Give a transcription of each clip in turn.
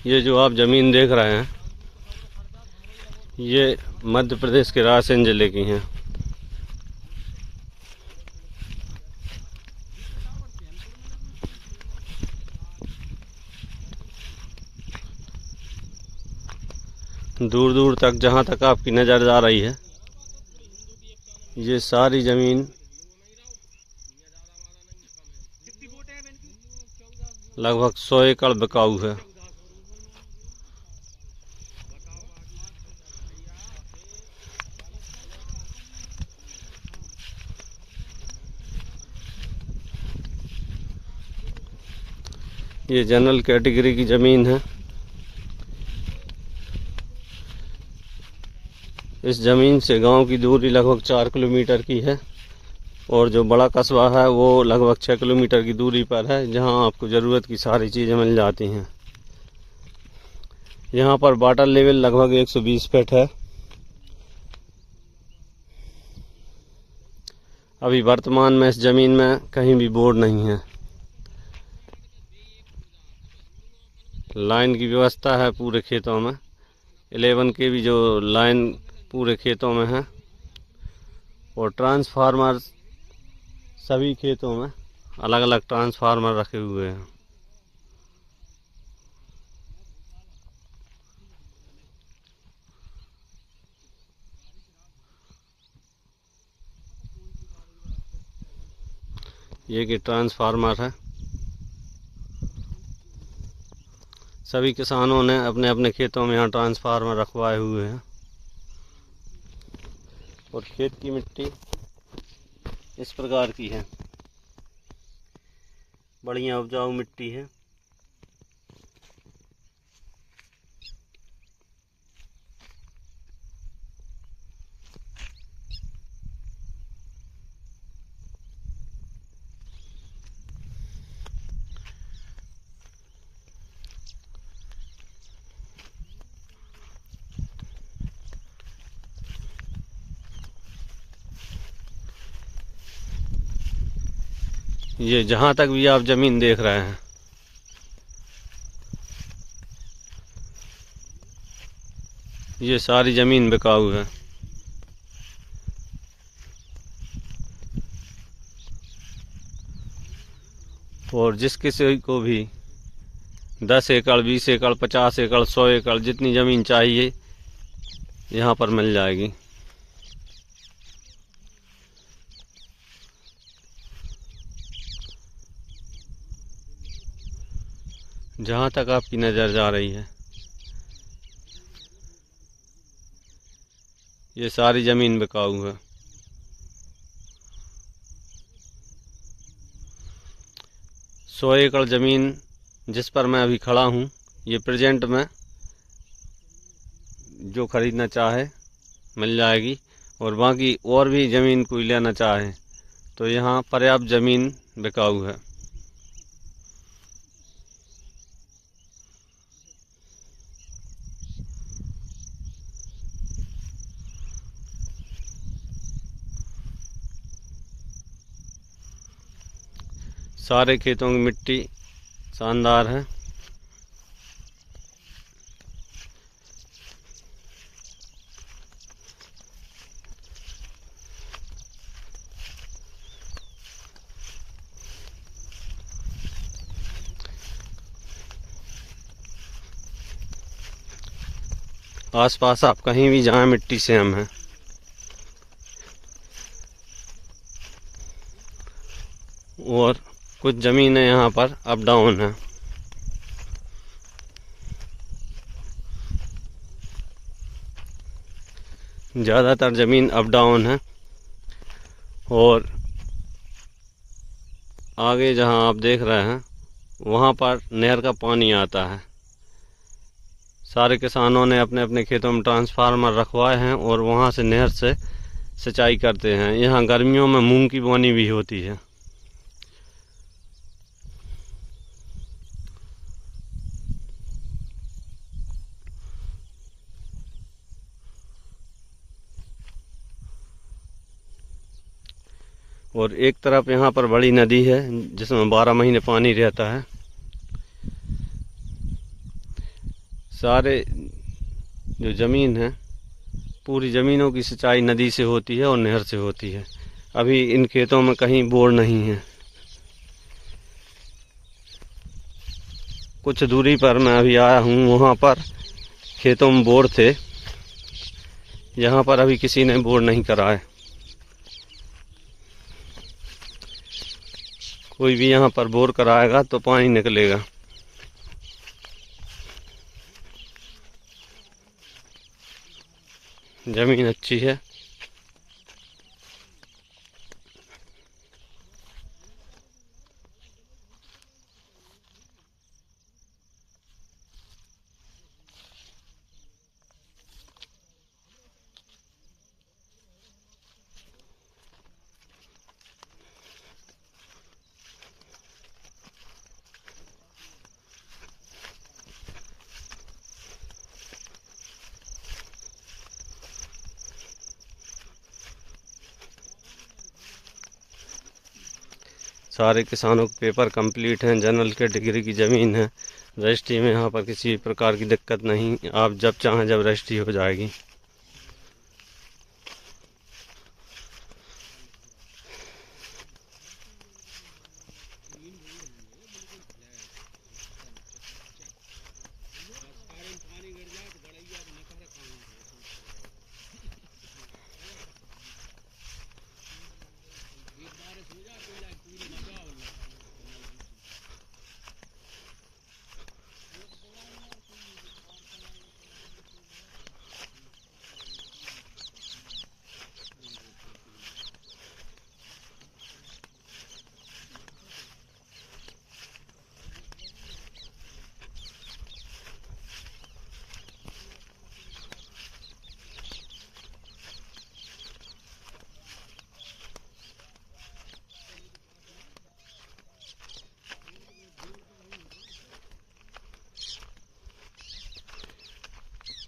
ये जो आप ज़मीन देख रहे हैं ये मध्य प्रदेश के रायसेन जिले की हैं। दूर दूर तक जहाँ तक आपकी नज़र जा रही है ये सारी ज़मीन लगभग 100 एकड़ बिकाऊ है। ये जनरल कैटेगरी की ज़मीन है। इस ज़मीन से गांव की दूरी लगभग 4 किलोमीटर की है और जो बड़ा कस्बा है वो लगभग 6 किलोमीटर की दूरी पर है, जहां आपको ज़रूरत की सारी चीज़ें मिल जाती हैं। यहां पर वाटर लेवल लगभग 120 फीट है। अभी वर्तमान में इस ज़मीन में कहीं भी बोर नहीं है। लाइन की व्यवस्था है पूरे खेतों में। 11 के भी जो लाइन पूरे खेतों में है और ट्रांसफार्मर सभी खेतों में अलग अलग ट्रांसफार्मर रखे हुए हैं। ये कि ट्रांसफार्मर है। सभी किसानों ने अपने अपने खेतों में यहाँ ट्रांसफार्मर रखवाए हुए हैं। और खेत की मिट्टी इस प्रकार की है, बढ़िया उपजाऊ मिट्टी है। ये जहाँ तक भी आप ज़मीन देख रहे हैं ये सारी ज़मीन बिकाऊ है। और जिस किसी को भी 10 एकड़ 20 एकड़ 50 एकड़ 100 एकड़ जितनी ज़मीन चाहिए यहाँ पर मिल जाएगी। जहाँ तक आपकी नज़र जा रही है ये सारी ज़मीन बिकाऊ है। सौ एकड़ ज़मीन जिस पर मैं अभी खड़ा हूँ ये प्रेजेंट में जो ख़रीदना चाहे मिल जाएगी। और बाकी और भी ज़मीन कोई लेना चाहे तो यहाँ पर्याप्त ज़मीन बिकाऊ है। सारे खेतों की मिट्टी शानदार है। आसपास आप कहीं भी जाएं मिट्टी से हम हैं। और कुछ ज़मीनें यहाँ पर अप डाउन है। ज़्यादातर ज़मीन अप डाउन है। और आगे जहाँ आप देख रहे हैं वहाँ पर नहर का पानी आता है। सारे किसानों ने अपने अपने खेतों में ट्रांसफार्मर रखवाए हैं और वहाँ से नहर से सिंचाई करते हैं। यहाँ गर्मियों में मूंग की बोनी भी होती है। और एक तरफ यहाँ पर बड़ी नदी है जिसमें 12 महीने पानी रहता है। सारे जो ज़मीन है, पूरी ज़मीनों की सिंचाई नदी से होती है और नहर से होती है। अभी इन खेतों में कहीं बोर नहीं है। कुछ दूरी पर मैं अभी आया हूँ, वहाँ पर खेतों में बोर थे। यहाँ पर अभी किसी ने बोर नहीं करा है। कोई भी यहाँ पर बोर कराएगा तो पानी निकलेगा। ज़मीन अच्छी है। सारे किसानों के पेपर कंप्लीट हैं, जनरल कैटेगरी की ज़मीन है। रजिस्ट्री में यहाँ पर किसी प्रकार की दिक्कत नहीं, आप जब चाहें जब रजिस्ट्री हो जाएगी।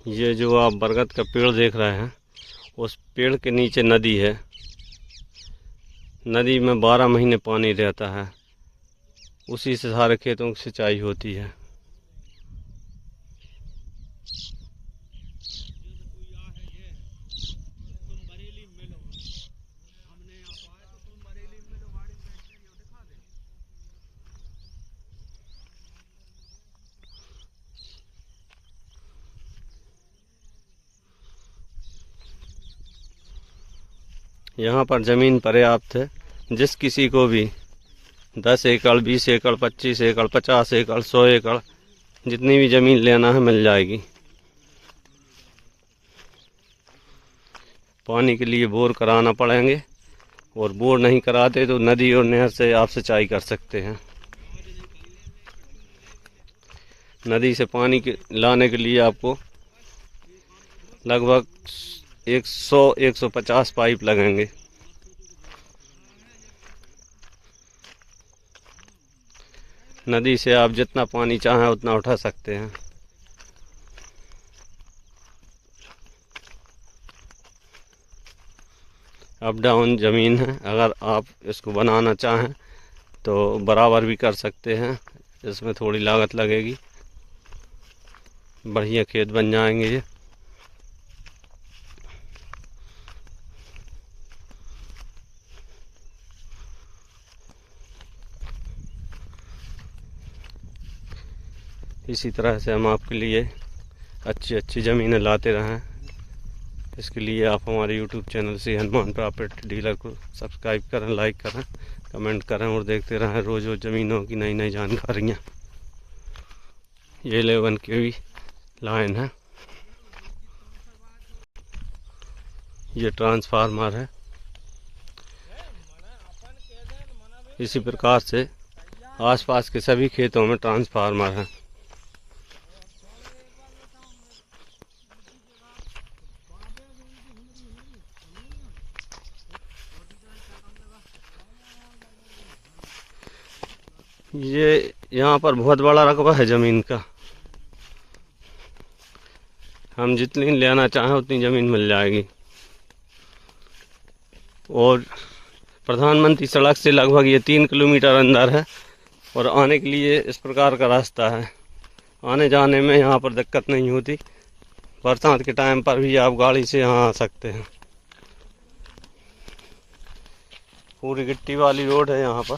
ये जो आप बरगद का पेड़ देख रहे हैं, उस पेड़ के नीचे नदी है। नदी में 12 महीने पानी रहता है, उसी से सारे खेतों की सिंचाई होती है। यहाँ पर ज़मीन पर्याप्त है। जिस किसी को भी 10 एकड़, 20 एकड़, 25 एकड़, 50 एकड़, 100 एकड़, जितनी भी ज़मीन लेना है मिल जाएगी। पानी के लिए बोर कराना पड़ेंगे, और बोर नहीं कराते तो नदी और नहर से आप सिंचाई कर सकते हैं। नदी से पानी लाने के लिए आपको लगभग 100-150 पाइप लगेंगे। नदी से आप जितना पानी चाहें उतना उठा सकते हैं। अप डाउन ज़मीन है, अगर आप इसको बनाना चाहें तो बराबर भी कर सकते हैं। इसमें थोड़ी लागत लगेगी, बढ़िया खेत बन जाएंगे ये। इसी तरह से हम आपके लिए अच्छी अच्छी ज़मीनें लाते रहें। इसके लिए आप हमारे YouTube चैनल से हनुमान प्रॉपर्टी डीलर को सब्सक्राइब करें, लाइक करें, कमेंट करें और देखते रहें रोज़ रोज़ ज़मीनों की नई नई जानकारियाँ। ये 11 kV लाइन है, ये ट्रांसफार्मर है। इसी प्रकार से आसपास के सभी खेतों में ट्रांसफार्मर हैं। ये यहाँ पर बहुत बड़ा रकबा है ज़मीन का। हम जितनी लेना चाहें उतनी ज़मीन मिल जाएगी। और प्रधानमंत्री सड़क से लगभग ये 3 किलोमीटर अंदर है, और आने के लिए इस प्रकार का रास्ता है। आने जाने में यहाँ पर दिक्कत नहीं होती। बरसात के टाइम पर भी आप गाड़ी से यहाँ आ सकते हैं। पूरी गिट्टी वाली रोड है यहाँ पर।